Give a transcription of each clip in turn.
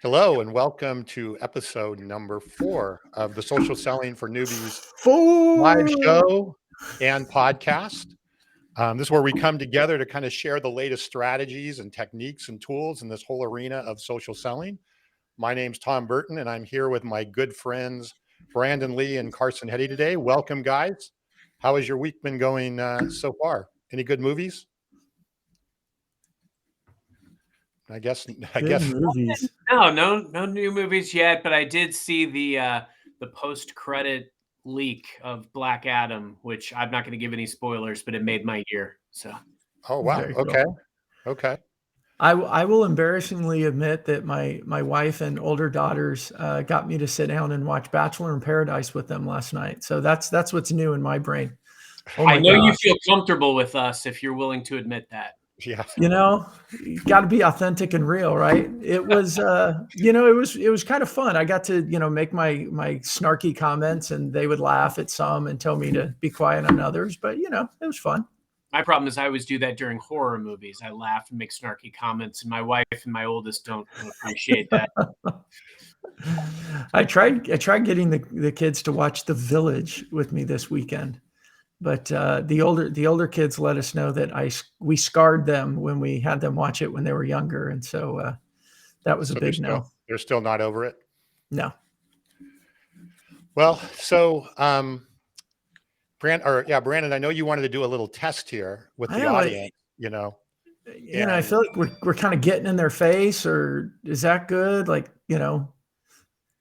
Hello and welcome to episode number 4 of the Social Selling for Newbies live Four. show and podcast. This is where we come together to kind of share the latest strategies and techniques and tools in this whole arena of social selling. My name's Tom Burton, and I'm here with my good friends Brandon Lee and Carson Hetty today. Welcome, guys. How has your week been going so far? Any good movies? I guess. Good movies. No new movies yet, but I did see the post-credit leak of Black Adam, which I'm not going to give any spoilers, but it made my year. So, Oh wow. Very cool. Okay. I will embarrassingly admit that my wife and older daughters got me to sit down and watch Bachelor in Paradise with them last night. So that's what's new in my brain. Oh my I know you gosh. feel comfortable with us if you're willing to admit that. Yeah. You got to be authentic and real, right? It was it was kind of fun. I got to make my snarky comments, and they would laugh at some and tell me to be quiet on others. But it was fun. My problem is I always do that during horror movies. I laugh and make snarky comments, and my wife and my oldest don't appreciate that. I tried getting the kids to watch The Village with me this weekend, but the older kids let us know that we scarred them when we had them watch it when they were younger, and so that was a big no. They're still not over it. No. Well, so Brandon, I know you wanted to do a little test here with the audience. I feel like we're kind of getting in their face, or is that good? Like,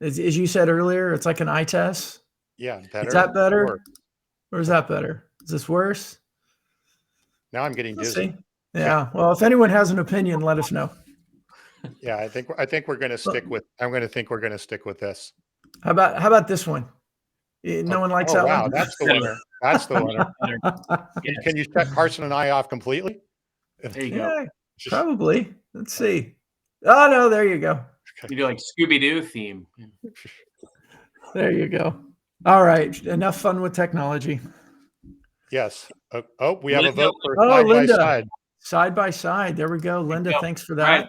as you said earlier, it's like an eye test. Yeah, better. Is that better? Or is that better? Is this worse? Now I'm getting dizzy. See. Yeah. Well, if anyone has an opinion, let us know. Yeah, I think we're going to stick with. I'm going to think we're going to stick with this. How about this one? No one likes that one. Wow, that's the winner. That's the winner. Can you shut Carson and I off completely? There you go. Probably. Let's see. Oh no, there you go. You do like Scooby-Doo theme. There you go. All right. Enough fun with technology. Yes. We have a vote for side Linda. By side. Side by side. There we go. Linda, thanks for that. Right.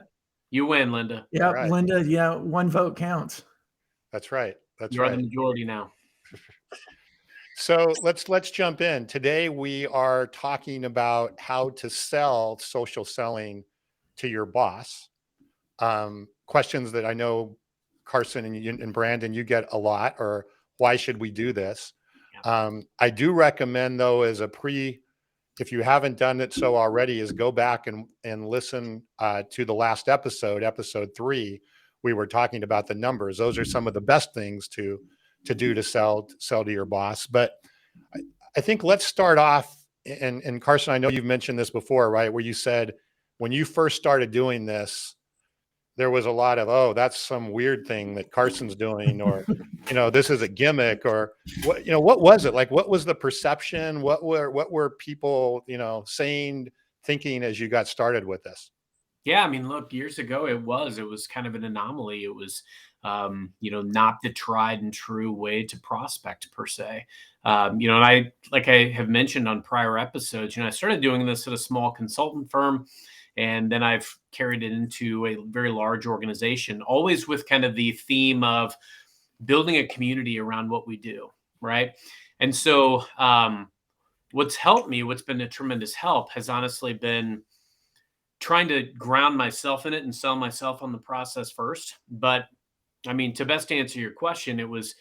You win, Linda. Yeah, right. Linda. Yeah, one vote counts. That's right. You're the majority now. So let's jump in. Today we are talking about how to sell social selling to your boss. Questions that I know Carson and Brandon, you get a lot, or why should we do this? I do recommend, though, if you haven't done it so already, is go back and listen to the last episode 3. We were talking about the numbers. Those are some of the best things to do to sell to your boss. But I think let's start off. And Carson, I know you've mentioned this before, right? Where you said when you first started doing this, there was a lot of, oh, that's some weird thing that Carson's doing, or, this is a gimmick, or what was it like? What was the perception? What were people, saying, thinking as you got started with this? Yeah, I mean, look, years ago, it was kind of an anomaly. It was, not the tried and true way to prospect per se. And I have mentioned on prior episodes, I started doing this at a small consultant firm, and then I've carried it into a very large organization, always with kind of the theme of building a community around what we do, right? And so what's been a tremendous help has honestly been trying to ground myself in it and sell myself on the process first. But I mean, to best answer your question, it was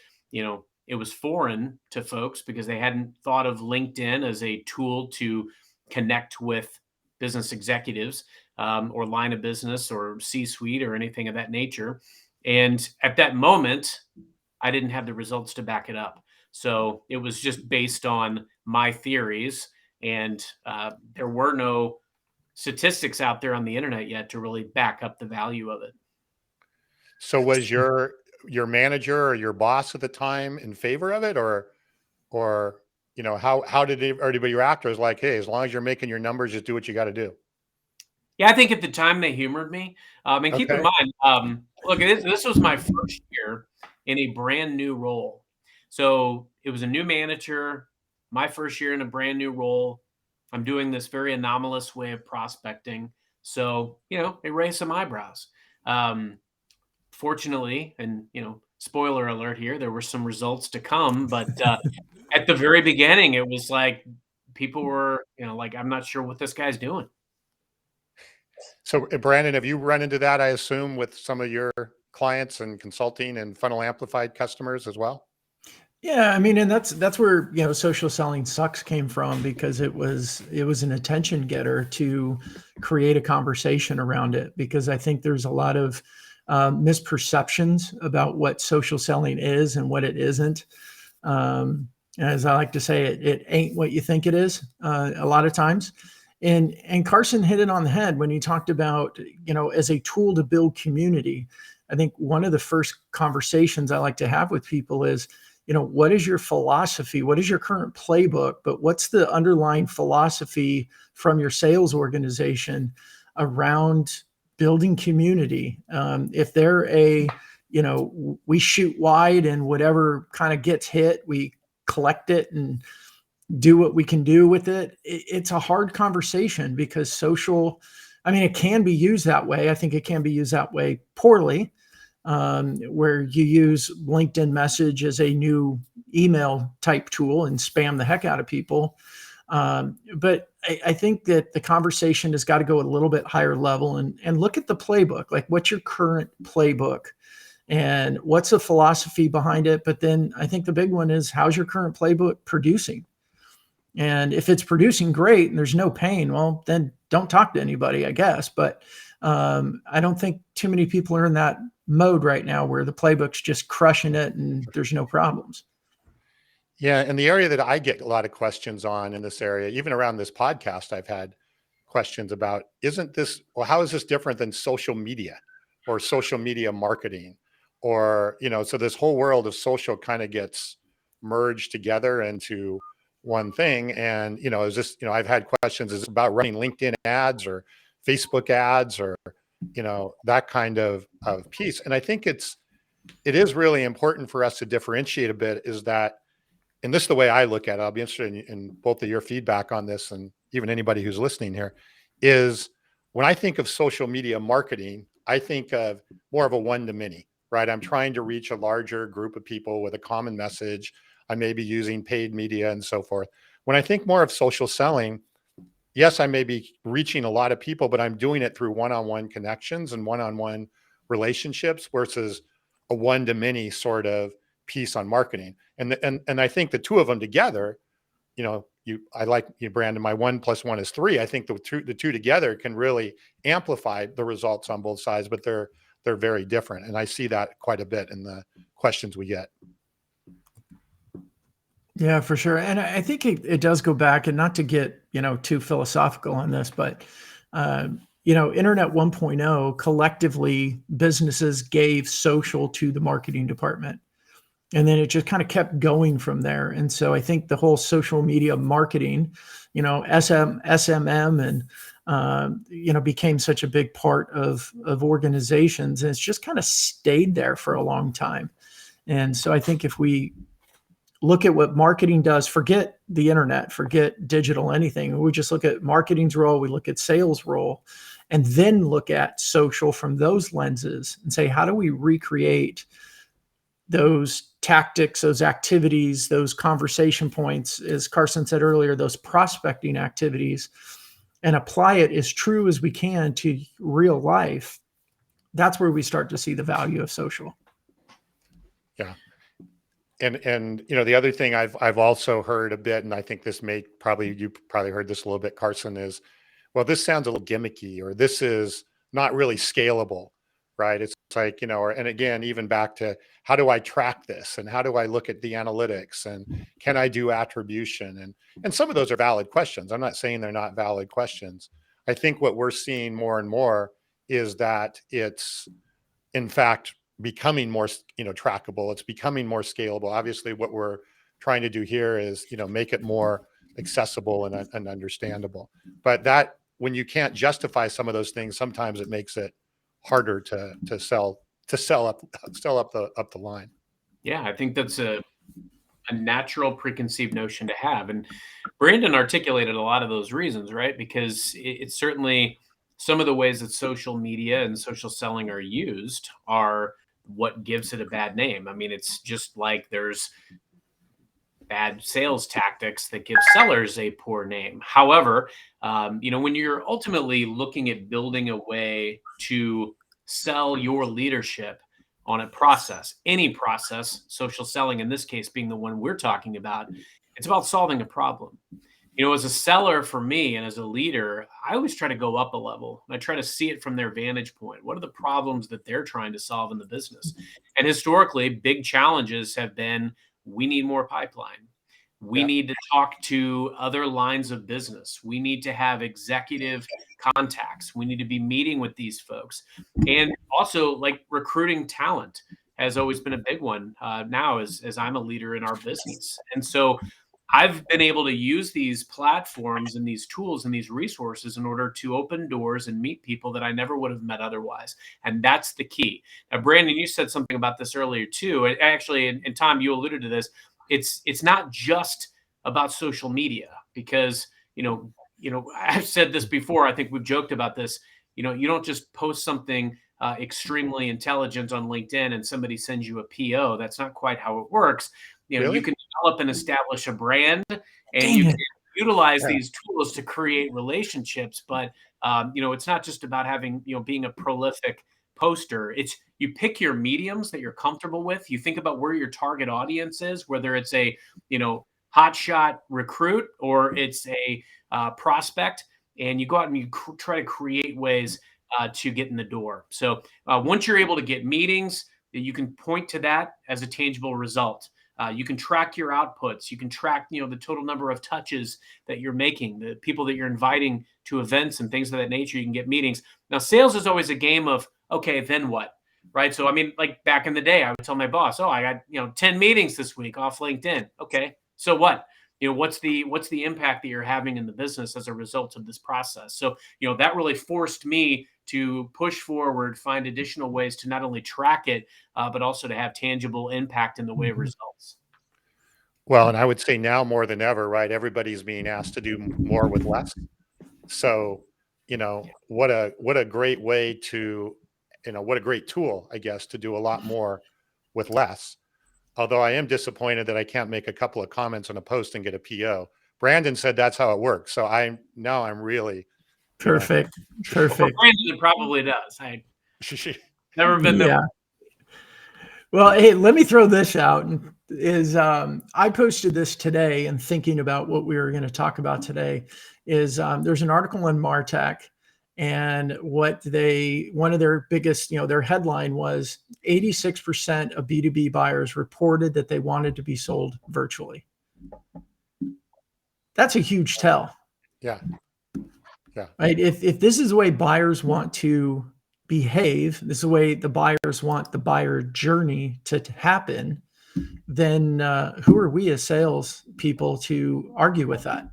foreign to folks because they hadn't thought of LinkedIn as a tool to connect with business executives or line of business or C-suite or anything of that nature. And at that moment, I didn't have the results to back it up. So it was just based on my theories, and there were no statistics out there on the internet yet to really back up the value of it. So was your manager or your boss at the time in favor of it, or how did everybody react? Or was like, hey, as long as you're making your numbers, just do what you got to do? Yeah, I think at the time they humored me. And keep in mind, look, this was my first year in a brand new role. So it was a new manager, my first year in a brand new role. I'm doing this very anomalous way of prospecting. So, it raised some eyebrows. fortunately, and spoiler alert here, there were some results to come, but at the very beginning, it was like people were, like, I'm not sure what this guy's doing. So, Brandon, have you run into that, I assume, with some of your clients and consulting and funnel amplified customers as well? Yeah, I mean, and that's where social selling sucks came from, because it was an attention getter to create a conversation around it. Because I think there's a lot of misperceptions about what social selling is and what it isn't. As I like to say, it ain't what you think it is a lot of times. And Carson hit it on the head when he talked about, as a tool to build community. I think one of the first conversations I like to have with people is, what is your philosophy? What is your current playbook? But what's the underlying philosophy from your sales organization around building community? If they're we shoot wide and whatever kind of gets hit, we collect it and do what we can do with it. It's a hard conversation, because social, I mean, it can be used that way. I think it can be used that way poorly, where you use LinkedIn message as a new email type tool and spam the heck out of people. But I think that the conversation has got to go a little bit higher level and look at the playbook. Like, what's your current playbook and what's the philosophy behind it? But then I think the big one is, how's your current playbook producing? And if it's producing great and there's no pain, well, then don't talk to anybody, I guess. But I don't think too many people are in that mode right now where the playbook's just crushing it and there's no problems. Yeah, and the area that I get a lot of questions on in this area, even around this podcast, I've had questions about, how is this different than social media or social media marketing? Or, so this whole world of social kind of gets merged together into one thing. And, is this, I've had questions, is it about running LinkedIn ads or Facebook ads or, that kind of piece. And I think it is really important for us to differentiate a bit, is that, and this is the way I look at it, I'll be interested in both of your feedback on this, and even anybody who's listening here, is when I think of social media marketing, I think of more of a one-to-many, right? I'm trying to reach a larger group of people with a common message. I may be using paid media and so forth. When I think more of social selling, yes, I may be reaching a lot of people, but I'm doing it through one-on-one connections and one-on-one relationships versus a one-to-many sort of piece on marketing. And I think the two of them together, I like you, Brandon, my 1 + 1 is 3. I think the two together can really amplify the results on both sides, but they're very different. And I see that quite a bit in the questions we get. Yeah, for sure. And I think it does go back, and not to get, too philosophical on this, but, Internet 1.0, collectively, businesses gave social to the marketing department. And then it just kind of kept going from there. And so I think the whole social media marketing, SMM and, became such a big part of organizations. And it's just kind of stayed there for a long time. And so I think if we look at what marketing does, forget the internet, forget digital anything. We just look at marketing's role, we look at sales role, and then look at social from those lenses and say, how do we recreate those tactics, those activities, those conversation points, as Carson said earlier, those prospecting activities, and apply it as true as we can to real life? That's where we start to see the value of social. Yeah. And the other thing I've also heard a bit, and I think you probably heard this a little bit, Carson, is, well, this sounds a little gimmicky, or this is not really scalable, right? It's like, and again, even back to, how do I track this? And how do I look at the analytics? And can I do attribution? And some of those are valid questions. I'm not saying they're not valid questions. I think what we're seeing more and more is that it's, in fact, becoming more, trackable. It's becoming more scalable. Obviously, what we're trying to do here is, make it more accessible and understandable. But that, when you can't justify some of those things, sometimes it makes it harder to sell up the line. Yeah, I think that's a natural preconceived notion to have. And Brandon articulated a lot of those reasons, right? Because it's certainly some of the ways that social media and social selling are used are what gives it a bad name. I mean, it's just like there's bad sales tactics that give sellers a poor name. However, when you're ultimately looking at building a way to sell your leadership on a process, any process, social selling in this case being the one we're talking about, it's about solving a problem. As a seller for me and as a leader, I always try to go up a level. I try to see it from their vantage point. What are the problems that they're trying to solve in the business? And historically, big challenges have been, we need more pipeline. We need to talk to other lines of business. We need to have executive contacts. We need to be meeting with these folks. And also, like, recruiting talent has always been a big one now as I'm a leader in our business. And so I've been able to use these platforms and these tools and these resources in order to open doors and meet people that I never would have met otherwise. And that's the key. Now, Brandon, you said something about this earlier too. Actually, and Tom, you alluded to this. It's not just about social media, because I've said this before. I think we've joked about this. You don't just post something extremely intelligent on LinkedIn and somebody sends you a PO. That's not quite how it works. Really? You can develop and establish a brand, and you can utilize these tools to create relationships. But it's not just about having being a prolific poster. It's, you pick your mediums that you're comfortable with. You think about where your target audience is, whether it's a hotshot recruit or it's a prospect, and you go out and you try to create ways to get in the door. So once you're able to get meetings, you can point to that as a tangible result. You can track your outputs. You can track, the total number of touches that you're making, the people that you're inviting to events and things of that nature. You can get meetings. Now, sales is always a game of, okay, then what? Right. So, I mean, like back in the day, I would tell my boss, oh, I got, 10 meetings this week off LinkedIn. Okay. So what? What's the impact that you're having in the business as a result of this process? So, that really forced me to push forward, find additional ways to not only track it, but also to have tangible impact in the way of results. Well, and I would say now more than ever, right? Everybody's being asked to do more with less. So, what a great way to, what a great tool, I guess, to do a lot more with less. Although I am disappointed that I can't make a couple of comments on a post and get a PO. Brandon said that's how it works. So I'm really perfect. Well, Brandon probably does. I never been there. Yeah. Well, hey, let me throw this out. I posted this today, and thinking about what we were going to talk about today is there's an article in MarTech, and one of their biggest, their headline was 86% of B2B buyers reported that they wanted to be sold virtually. That's a huge tell. Yeah. Yeah. Right. If this is the way buyers want to behave, this is the way the buyers want the buyer journey to happen, then who are we as sales people to argue with that?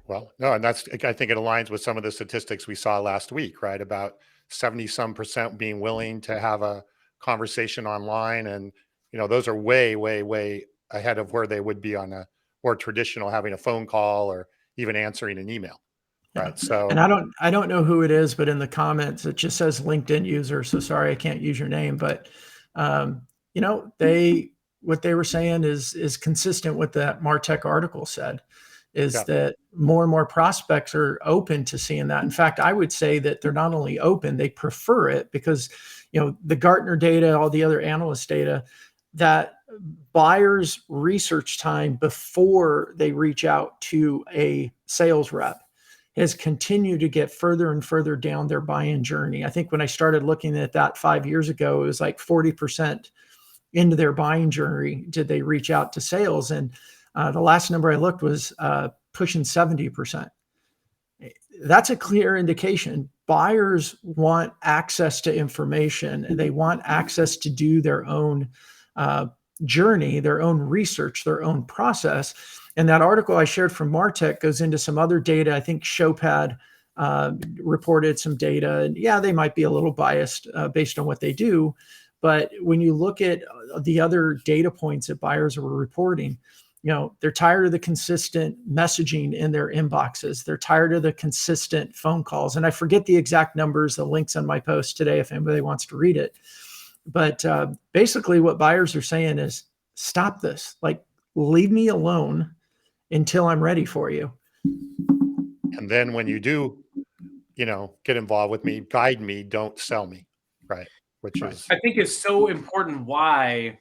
Well, no, and I think it aligns with some of the statistics we saw last week, right? About 70% being willing to have a conversation online. And, those are way, way, way ahead of where they would be on a more traditional, having a phone call or even answering an email. Right. Yeah. So, and I don't know who it is, but in the comments, it just says LinkedIn user. So sorry, I can't use your name, but what they were saying is consistent with that MarTech article said, is that more and more prospects are open to seeing that. In fact, I would say that they're not only open, they prefer it, because, the Gartner data, all the other analyst data, that buyers' research time before they reach out to a sales rep has continued to get further and further down their buy-in journey. I think when I started looking at that 5 years ago, it was like 40% into their buying journey did they reach out to sales. And the last number I looked was pushing 70%. That's a clear indication. Buyers want access to information. They want access to do their own journey, their own research, their own process. And that article I shared from MarTech goes into some other data. I think Showpad reported some data, and yeah, they might be a little biased based on what they do. But when you look at the other data points that buyers were reporting, They're tired of the consistent messaging in their inboxes. They're tired of the consistent phone calls. And I forget the exact numbers, the links on my post today, if anybody wants to read it. But basically what buyers are saying is, stop this. Like, leave me alone until I'm ready for you. And then when you do, get involved with me, guide me, don't sell me. Right. Which is, I think it's so important why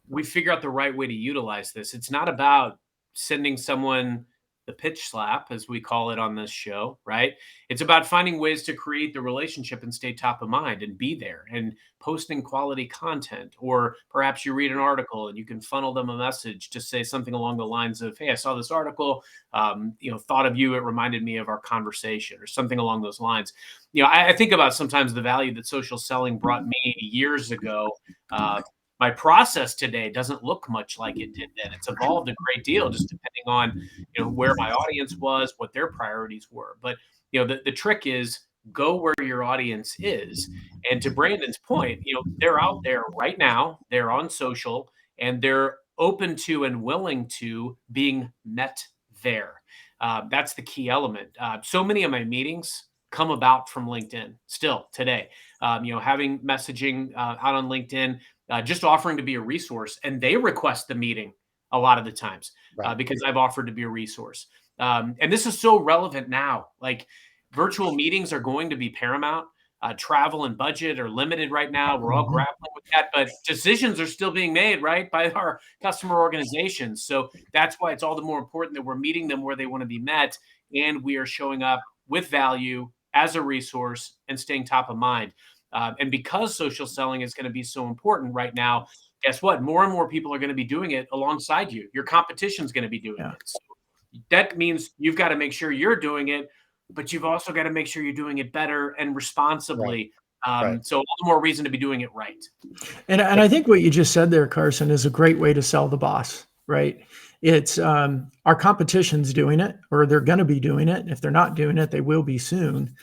we figure out the right way to utilize this. It's not about sending someone the pitch slap, as we call it on this show, right? It's about finding ways to create the relationship and stay top of mind and be there and posting quality content. Or perhaps you read an article and you can funnel them a message to say something along the lines of, hey, I saw this article, thought of you. It reminded me of our conversation, or something along those lines. I think about sometimes the value that social selling brought me years ago. My process today doesn't look much like it did then. It's evolved a great deal, just depending on where my audience was, what their priorities were. But the trick is, go where your audience is. And to Brandon's point, they're out there right now. They're on social, and they're open to and willing to being met there. That's the key element. So many of my meetings come about from LinkedIn still today. Having messaging out on LinkedIn. Just offering to be a resource, and they request the meeting a lot of the times, right, because I've offered to be a resource. And this is so relevant now. Like, virtual meetings are going to be paramount. Travel and budget are limited right now. We're all grappling with that, but decisions are still being made, right, by our customer organizations. So that's why it's all the more important that we're meeting them where they want to be met, and we are showing up with value as a resource and staying top of mind. And because social selling is going to be so important right now, guess what? More and more people are going to be doing it alongside you. Your competition is going to be doing it. So that means you've got to make sure you're doing it, but you've also got to make sure you're doing it better and responsibly. Right. So all the more reason to be doing it right. And I think what you just said there, Carson, is a great way to sell the boss, right? It's our competition's doing it, or they're going to be doing it. If they're not doing it, they will be soon.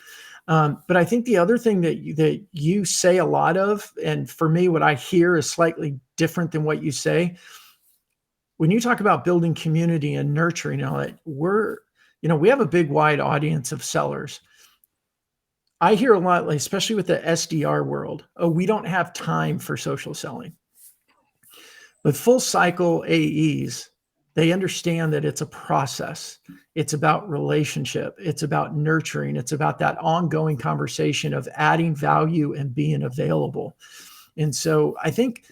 But I think the other thing that you say a lot of, and for me, what I hear is slightly different than what you say. When you talk about building community and nurturing all that, we have a big, wide audience of sellers. I hear a lot, especially with the SDR world, we don't have time for social selling. But full cycle AEs, they understand that it's a process. It's about relationship. It's about nurturing. It's about that ongoing conversation of adding value and being available. And so I think,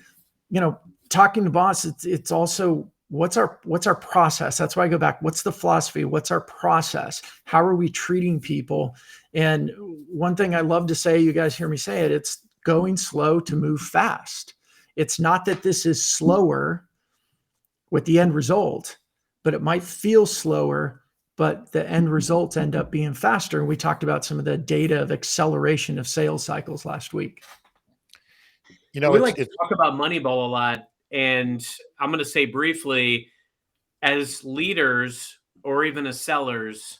talking to boss, it's also what's our process. That's why I go back. What's the philosophy? What's our process? How are we treating people? And one thing I love to say, you guys hear me say it, it's going slow to move fast. It's not that this is slower with the end result, but it might feel slower, but the end results end up being faster. And we talked about some of the data of acceleration of sales cycles last week. We like to talk about Moneyball a lot. And I'm going to say briefly, as leaders or even as sellers,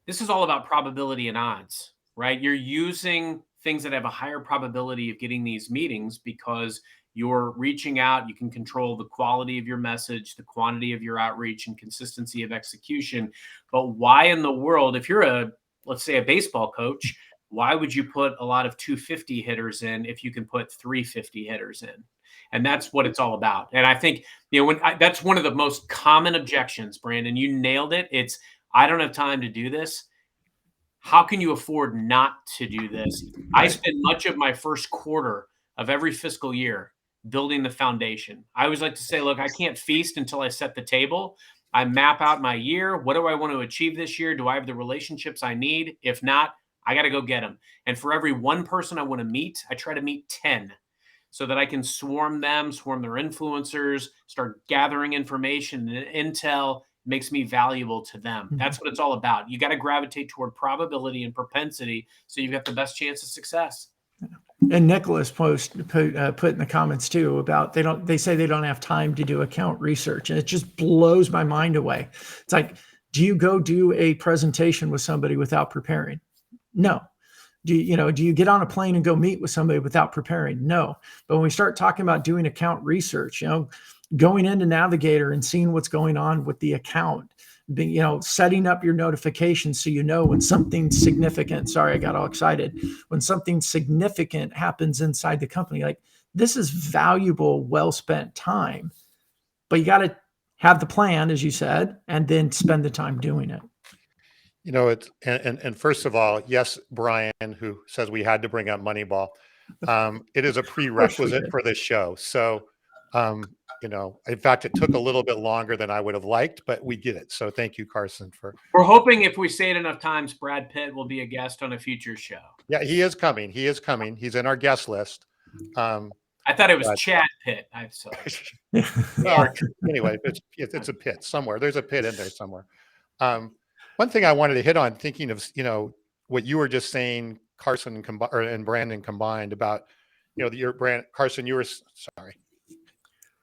this is all about probability and odds, right? You're using things that have a higher probability of getting these meetings because you're reaching out. You can control the quality of your message, the quantity of your outreach, and consistency of execution. But why in the world, if you're let's say a baseball coach, why would you put a lot of 250 hitters in if you can put 350 hitters in? And that's what it's all about. And I think, that's one of the most common objections, Brandon. You nailed it. It's, I don't have time to do this. How can you afford not to do this? I spend much of my first quarter of every fiscal year building the foundation. I always like to say, look, I can't feast until I set the table. I map out my year. What do I want to achieve this year? Do I have the relationships I need? If not, I got to go get them. And for every one person I want to meet, I try to meet 10 so that I can swarm their influencers, start gathering information and intel. Makes me valuable to them. That's what it's all about. You got to gravitate toward probability and propensity so you've got the best chance of success. And Nicholas put in the comments too about they say they don't have time to do account research, and it just blows my mind away. It's like, do you go do a presentation with somebody without preparing? No. Do you get on a plane and go meet with somebody without preparing? No. But when we start talking about doing account research, going into Navigator and seeing what's going on with the account, setting up your notifications so you know when something significant, sorry, I got all excited, when something significant happens inside the company. Like, this is valuable, well-spent time, but you got to have the plan, as you said, and then spend the time doing it. It's, and first of all, yes, Brian, who says we had to bring up Moneyball. It is a prerequisite for this show. So, in fact, it took a little bit longer than I would have liked, but we get it. So thank you, Carson, for. We're hoping if we say it enough times, Brad Pitt will be a guest on a future show. Yeah, he is coming. He is coming. He's in our guest list. I thought it was Chad Pitt. I'm sorry. Anyway, it's a pit somewhere. There's a pit in there somewhere. One thing I wanted to hit on, thinking of, what you were just saying, Carson and Brandon combined about, your brand, Carson, you were, sorry.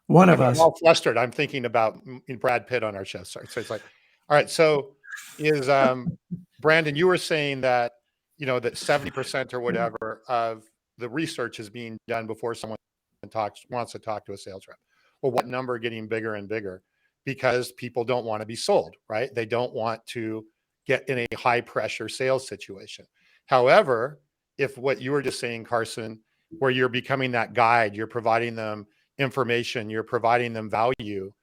One of us. I'm all flustered. I'm thinking about Brad Pitt on our show. Sorry. So it's like, all right. So is Brandon, you were saying that, that 70% or whatever of the research is being done before someone wants to talk to a sales rep. Well, what number getting bigger and bigger? Because people don't want to be sold, right? They don't want to get in a high pressure sales situation. However, if what you were just saying, Carson, where you're becoming that guide, you're providing them information, you're providing them value,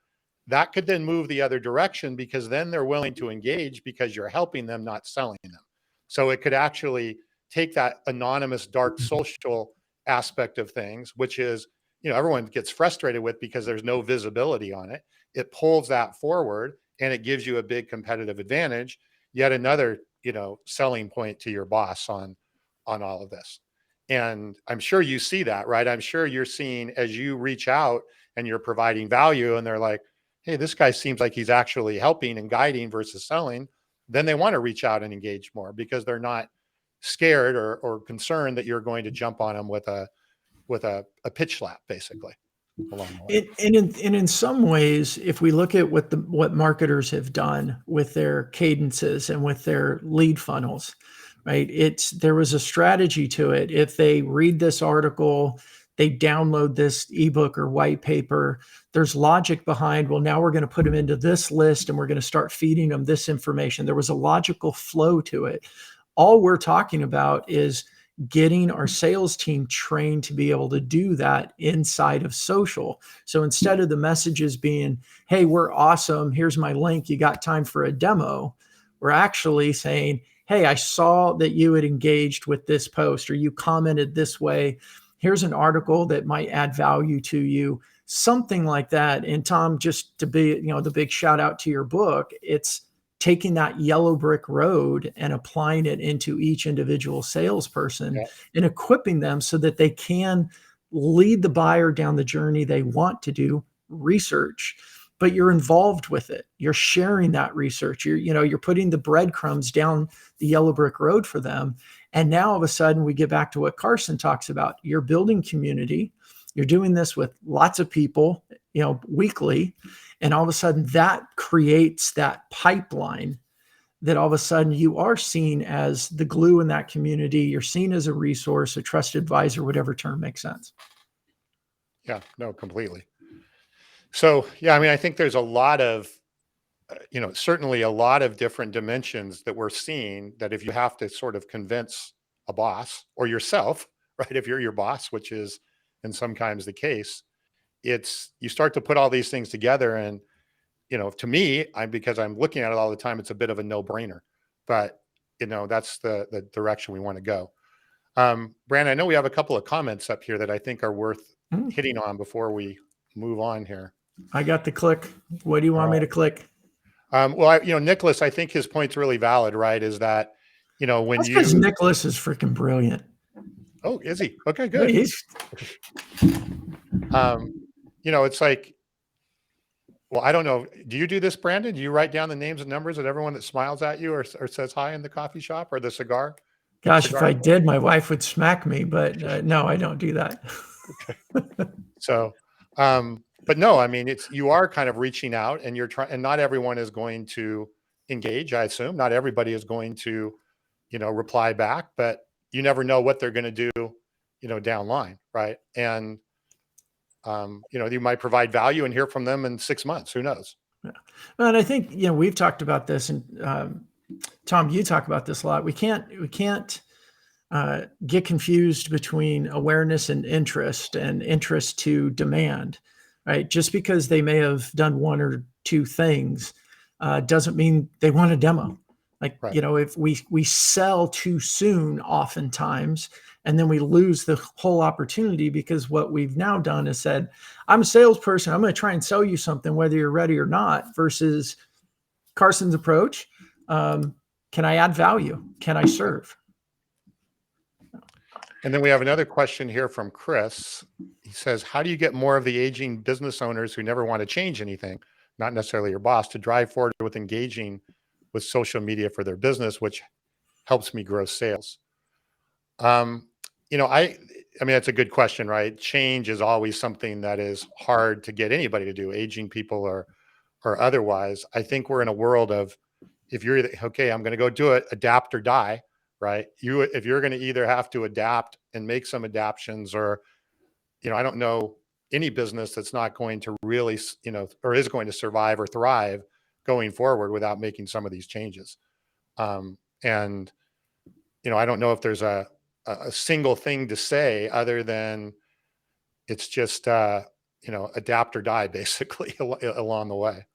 that could then move the other direction, because then they're willing to engage because you're helping them, not selling them. So it could actually take that anonymous dark social aspect of things, which is, everyone gets frustrated with because there's no visibility on it. It pulls that forward and it gives you a big competitive advantage. Yet another, selling point to your boss on all of this. And I'm sure you see that, right? I'm sure you're seeing, as you reach out and you're providing value and they're like, hey, this guy seems like he's actually helping and guiding versus selling. Then they want to reach out and engage more because they're not scared or concerned that you're going to jump on them with a pitch slap, basically. Along the way. And in some ways, if we look at what marketers have done with their cadences and with their lead funnels, right? There was a strategy to it. If they read this article, they download this ebook or white paper, there's logic behind, well, now we're going to put them into this list and we're going to start feeding them this information. There was a logical flow to it. All we're talking about is getting our sales team trained to be able to do that inside of social. So instead of the messages being, hey, we're awesome, here's my link, you got time for a demo, we're actually saying, hey, I saw that you had engaged with this post or you commented this way. Here's an article that might add value to you, something like that. And Tom, just to be, the big shout out to your book, it's taking that yellow brick road and applying it into each individual salesperson and equipping them so that they can lead the buyer down the journey they want to do research, but you're involved with it. You're sharing that research. You're putting the breadcrumbs down the yellow brick road for them. And now all of a sudden we get back to what Carson talks about. You're building community. You're doing this with lots of people, weekly. And all of a sudden that creates that pipeline that all of a sudden you are seen as the glue in that community. You're seen as a resource, a trusted advisor, whatever term makes sense. Yeah, no, completely. So, I think there's a lot of, certainly a lot of different dimensions that we're seeing that if you have to sort of convince a boss or yourself, right? If you're your boss, which is in sometimes the case, you start to put all these things together. And, to me, because I'm looking at it all the time, it's a bit of a no-brainer, but that's the direction we want to go. Brandon, I know we have a couple of comments up here that I think are worth hitting on before we move on here. I got the click. What do you want me to click? Well, Nicholas, I think his point's really valid, right? Is that, when That's because Nicholas is freaking brilliant. Oh, is he? Okay, good. It's like, well, I don't know. Do you do this, Brandon? Do you write down the names and numbers of everyone that smiles at you or says hi in the coffee shop or the cigar? Gosh, if I did, my wife would smack me, but no, I don't do that. Okay. So, but no, you are kind of reaching out and you're trying, and not everyone is going to engage. I assume not everybody is going to, reply back, but you never know what they're going to do, down line. Right. And, You might provide value and hear from them in 6 months. Who knows? Yeah. And I think, we've talked about this, and Tom, you talk about this a lot. We can't get confused between awareness and interest to demand, right? Just because they may have done one or two things doesn't mean they want a demo. Like, Right. If we sell too soon oftentimes, and then we lose the whole opportunity, because what we've now done is said, I'm a salesperson, I'm going to try and sell you something whether you're ready or not, versus Carson's approach. Can I add value? Can I serve? And then we have another question here from Chris. He says, how do you get more of the aging business owners who never want to change anything, not necessarily your boss, to drive forward with engaging with social media for their business, which helps me grow sales? I mean, that's a good question, right? Change is always something that is hard to get anybody to do, aging people or otherwise. I think we're in a world of, if you're either, okay, I'm going to go do it, adapt or die, right? If you're going to either have to adapt and make some adaptions, or, I don't know any business that's not going to really, or is going to survive or thrive going forward without making some of these changes. And, I don't know if there's a single thing to say other than it's just, adapt or die, basically, along the way.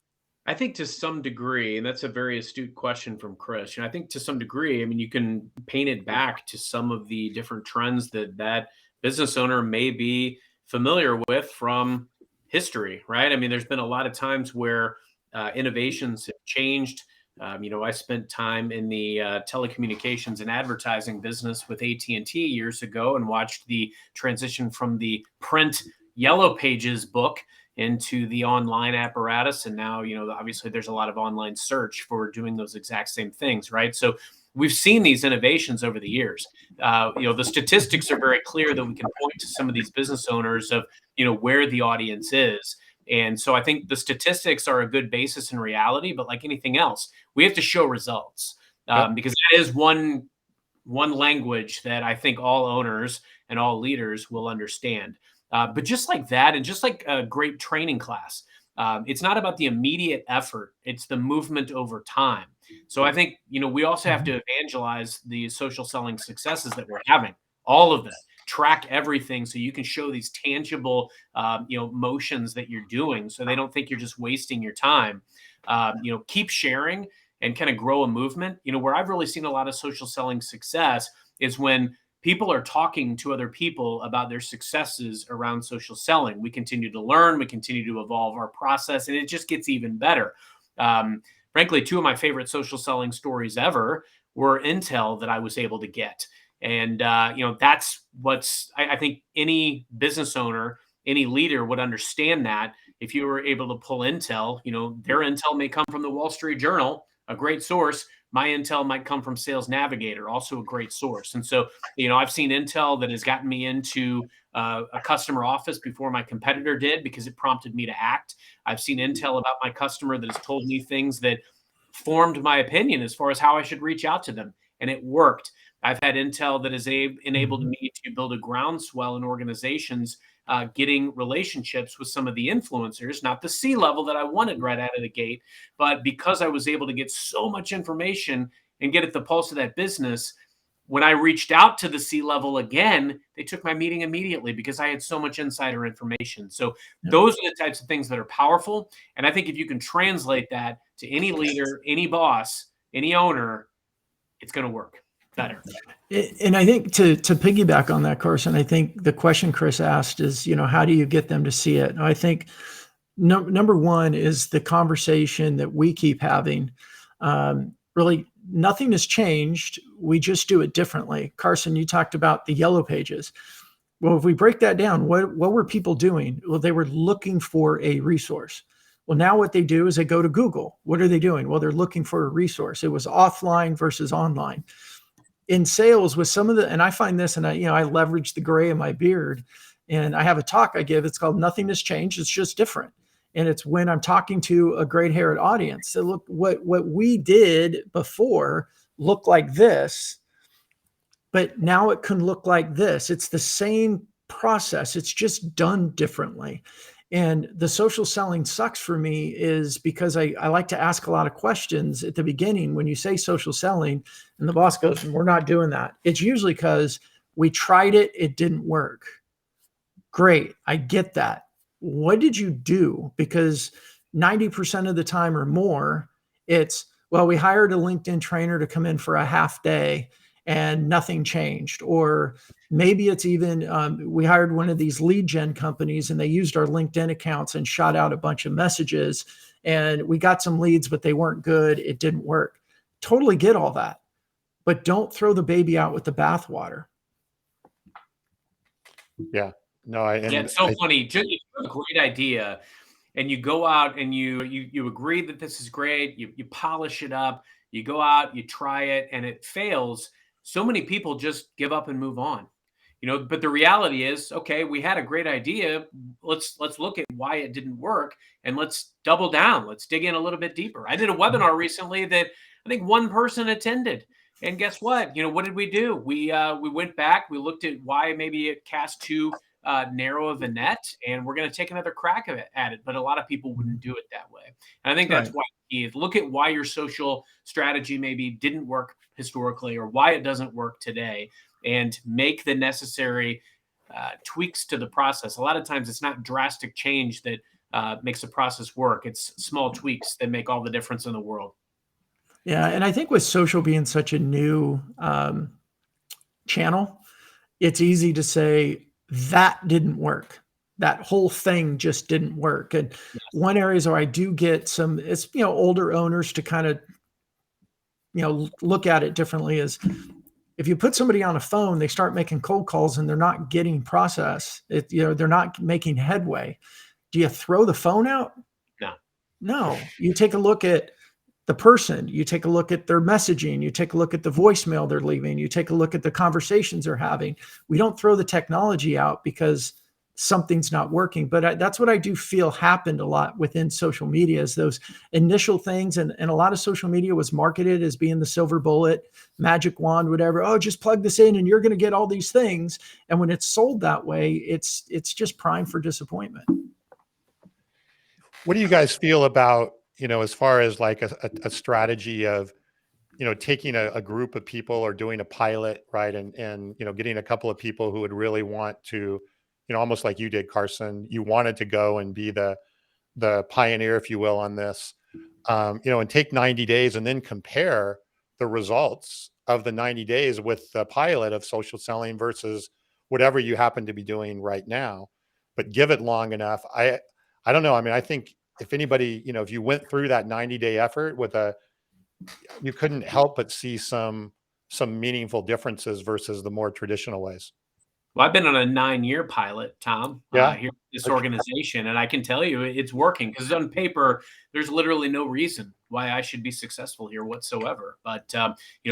I think to some degree, and that's a very astute question from Chris. I think to some degree, I mean, you can paint it back to some of the different trends that business owner may be familiar with from history, right? I mean, there's been a lot of times where innovations have changed. I spent time in the telecommunications and advertising business with AT&T years ago, and watched the transition from the print Yellow Pages book into the online apparatus. And now, obviously there's a lot of online search for doing those exact same things, right? So we've seen these innovations over the years. The statistics are very clear that we can point to some of these business owners of, where the audience is. And so I think the statistics are a good basis in reality, but like anything else, we have to show results, because that is one language that I think all owners and all leaders will understand. But just like that, and just like a great training class, it's not about the immediate effort, it's the movement over time. So I think, we also have to evangelize the social selling successes that we're having, all of them. Track everything so you can show these tangible, motions that you're doing, so they don't think you're just wasting your time. Keep sharing and kind of grow a movement. Where I've really seen a lot of social selling success is when people are talking to other people about their successes around social selling. We continue to learn, we continue to evolve our process, and it just gets even better. Frankly, two of my favorite social selling stories ever were intel that I was able to get. And, that's I think any business owner, any leader would understand that if you were able to pull intel, their intel may come from the Wall Street Journal, a great source. My intel might come from Sales Navigator, also a great source. And so, I've seen intel that has gotten me into a customer office before my competitor did, because it prompted me to act. I've seen intel about my customer that has told me things that formed my opinion as far as how I should reach out to them. And it worked. I've had intel that has enabled me to build a groundswell in organizations, getting relationships with some of the influencers, not the C-level that I wanted right out of the gate, but because I was able to get so much information and get at the pulse of that business, when I reached out to the C-level again, they took my meeting immediately because I had so much insider information. So those are the types of things that are powerful. And I think if you can translate that to any leader, any boss, any owner, it's going to work better. And I think to piggyback on that, Carson, I think the question Chris asked is, how do you get them to see it? And I think number one is the conversation that we keep having. Really, nothing has changed. We just do it differently. Carson, you talked about the Yellow Pages. Well, if we break that down, what were people doing? Well, they were looking for a resource. Well, now what they do is they go to Google. What are they doing? Well, they're looking for a resource. It was offline versus online. In sales, with some of the, and I find this, and I leverage the gray in my beard, and I have a talk I give. It's called "Nothing Has Changed. It's Just Different." And it's when I'm talking to a gray-haired audience. So look, what we did before looked like this, but now it can look like this. It's the same process. It's just done differently. And the social selling sucks for me is because I like to ask a lot of questions at the beginning. When you say social selling and the boss goes, we're not doing that, it's usually because we tried it, it didn't work. Great, I get that. What did you do? Because 90% of the time or more, it's, well, we hired a LinkedIn trainer to come in for a half day and nothing changed. Or maybe it's even, we hired one of these lead gen companies and they used our LinkedIn accounts and shot out a bunch of messages and we got some leads, but they weren't good. It didn't work. Totally get all that, but don't throw the baby out with the bathwater. Yeah. No, it's so funny. You have a great idea and you go out and you agree that this is great. You polish it up, you go out, you try it and it fails. So many people just give up and move on, but the reality is, okay, we had a great idea. Let's look at why it didn't work and let's double down. Let's dig in a little bit deeper. I did a webinar recently that I think one person attended. And guess what? What did we do? We went back, we looked at why maybe it cast too narrow of a net, and we're going to take another crack at it. But a lot of people wouldn't do it that way. And I think that's why you look at why your social strategy maybe didn't work historically or why it doesn't work today and make the necessary tweaks to the process. A lot of times it's not drastic change that makes the process work. It's small tweaks that make all the difference in the world. Yeah. And I think with social being such a new channel, it's easy to say that didn't work. That whole thing just didn't work. And one area where I do get some, it's, older owners to kind of, look at it differently is if you put somebody on a phone, they start making cold calls and they're not getting process. They're not making headway. Do you throw the phone out? No. You take a look at the person, you take a look at their messaging, you take a look at the voicemail they're leaving, you take a look at the conversations they're having. We don't throw the technology out because something's not working. But that's what I do feel happened a lot within social media is those initial things. And a lot of social media was marketed as being the silver bullet, magic wand, whatever. Oh, just plug this in and you're going to get all these things. And when it's sold that way, it's just prime for disappointment. What do you guys feel about, as far as like a strategy of, taking a group of people or doing a pilot, right? And getting a couple of people who would really want to, almost like you did, Carson, you wanted to go and be the pioneer, if you will, on this, and take 90 days and then compare the results of the 90 days with the pilot of social selling versus whatever you happen to be doing right now, but give it long enough. I don't know. I mean, I think if anybody, if you went through that 90-day effort you couldn't help but see some meaningful differences versus the more traditional ways. Well, I've been on a 9-year pilot, Tom, here at this organization, and I can tell you it's working because on paper, there's literally no reason why I should be successful here whatsoever. But,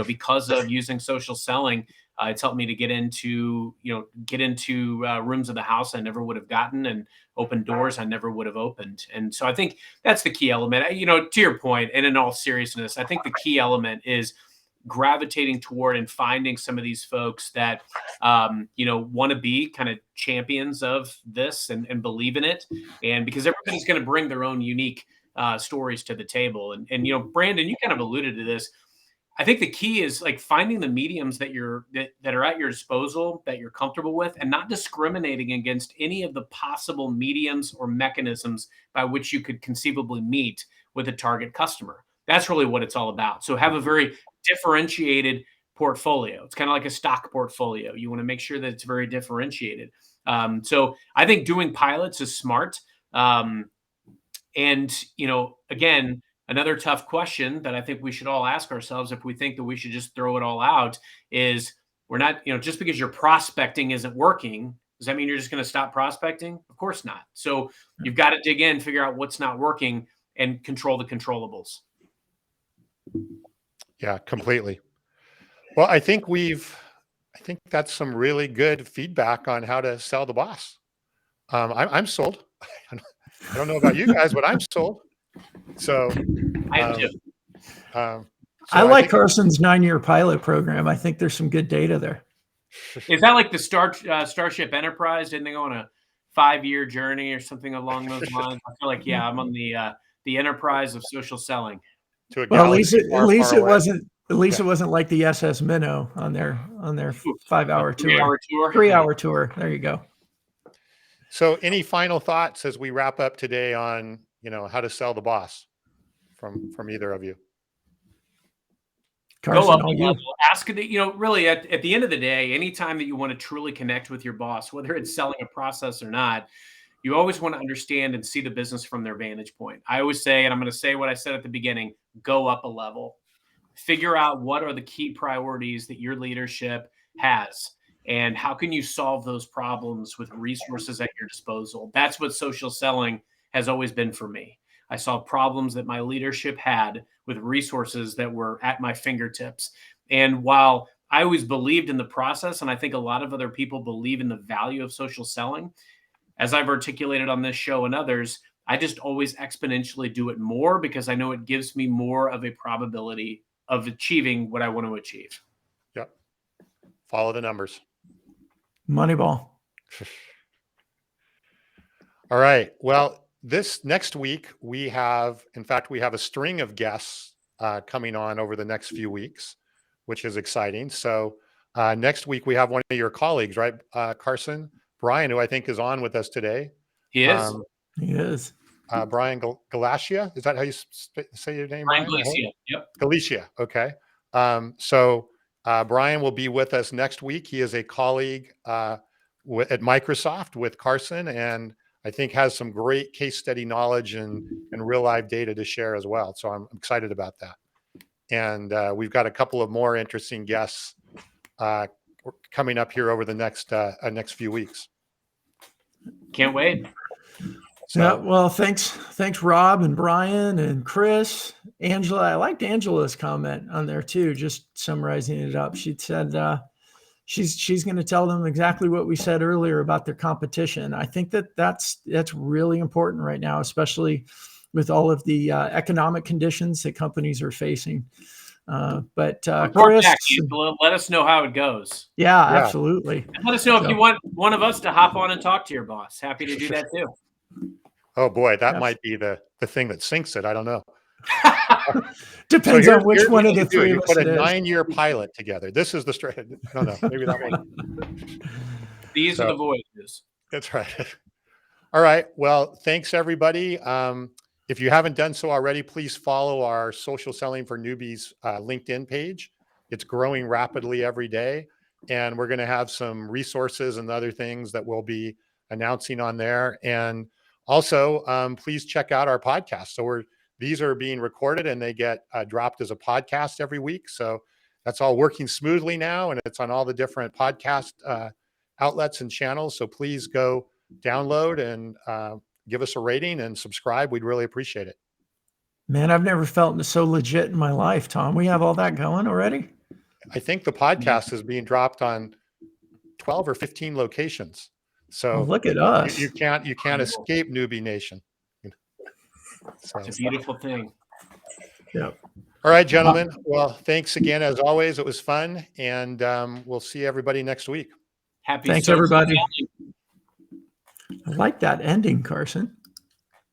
because of using social selling, it's helped me to get into rooms of the house I never would have gotten and open doors I never would have opened. And so I think that's the key element, to your point, and in all seriousness, I think the key element is gravitating toward and finding some of these folks that, want to be kind of champions of this and believe in it. And because everybody's going to bring their own unique stories to the table. And Brandon, you kind of alluded to this. I think the key is like finding the mediums that are at your disposal, that you're comfortable with, and not discriminating against any of the possible mediums or mechanisms by which you could conceivably meet with a target customer. That's really what it's all about. So have a very differentiated portfolio. It's kind of like a stock portfolio. You want to make sure that it's very differentiated. So I think doing pilots is smart. And, again, another tough question that I think we should all ask ourselves if we think that we should just throw it all out is we're not, just because your prospecting isn't working, does that mean you're just going to stop prospecting? Of course not. So you've got to dig in, figure out what's not working and control the controllables. Yeah, completely. Well, I think that's some really good feedback on how to sell the boss. I'm sold. I don't know about you guys, but I'm sold. So I am too. I like Carson's 9-year pilot program. I think there's some good data there. Is that like the Starship Enterprise? Didn't they go on a 5-year journey or something along those lines? I feel like, yeah, I'm on the Enterprise of social selling. To a Well, galaxy at far, least far it away. wasn't. At least Yeah. it wasn't like the SS Minnow on their 5-hour tour. 3-hour tour. 3-hour tour. There you go. So any final thoughts as we wrap up today on, how to sell the boss from either of you? Carson, Go up all a you. level. Ask it. Really, at the end of the day, anytime that you want to truly connect with your boss, whether it's selling a process or not, you always want to understand and see the business from their vantage point. I always say, and I'm going to say what I said at the beginning, go up a level. Figure out what are the key priorities that your leadership has, and how can you solve those problems with resources at your disposal. That's what social selling has always been for me. I saw problems that my leadership had with resources that were at my fingertips. And while I always believed in the process, and I think a lot of other people believe in the value of social selling, as I've articulated on this show and others, I just always exponentially do it more because I know it gives me more of a probability of achieving what I want to achieve. Yep. Follow the numbers. Moneyball. All right. Well, this next week we have a string of guests coming on over the next few weeks, which is exciting. So next week we have one of your colleagues, right? Carson, Brian, who I think is on with us today. He is. He is. Brian Galicia. Is that how you say your name, Brian Brian? Galicia. Yep. Galicia. Okay. So Brian will be with us next week. He is a colleague at Microsoft with Carson, and I think has some great case study knowledge and real live data to share as well. So I'm excited about that. And we've got a couple of more interesting guests coming up here over the next few weeks. Can't wait. So, Yeah. Well, thanks, Rob and Brian and Chris, Angela. I liked Angela's comment on there too. Just summarizing it up, she said she's going to tell them exactly what we said earlier about their competition. I think that's really important right now, especially with all of the economic conditions that companies are facing. But Chris, back, Angela, let us know how it goes. Yeah, absolutely. And let us know if you want one of us to hop on and talk to your boss. Happy to do that too. Oh boy, that might be the thing that sinks it. I don't know. Depends on which one of the three you of us put a it is. 9-year pilot together. This is the straight. I don't know. Maybe that one. These are the voyages. That's right. All right. Well, thanks everybody. If you haven't done so already, please follow our Social Selling for Newbies LinkedIn page. It's growing rapidly every day, and we're going to have some resources and other things that we'll be announcing on there. And also, please check out our podcast. So these are being recorded and they get dropped as a podcast every week. So that's all working smoothly now, and it's on all the different podcast outlets and channels. So please go download and give us a rating and subscribe. We'd really appreciate it. Man, I've never felt so legit in my life, Tom. We have all that going already? I think the podcast is being dropped on 12 or 15 locations. So look at us. You can't escape Newbie Nation. So, it's a beautiful thing. Yeah. All right, gentlemen. Well, thanks again as always. It was fun, and we'll see everybody next week. Happy. Thanks, everybody. I like that ending, Carson.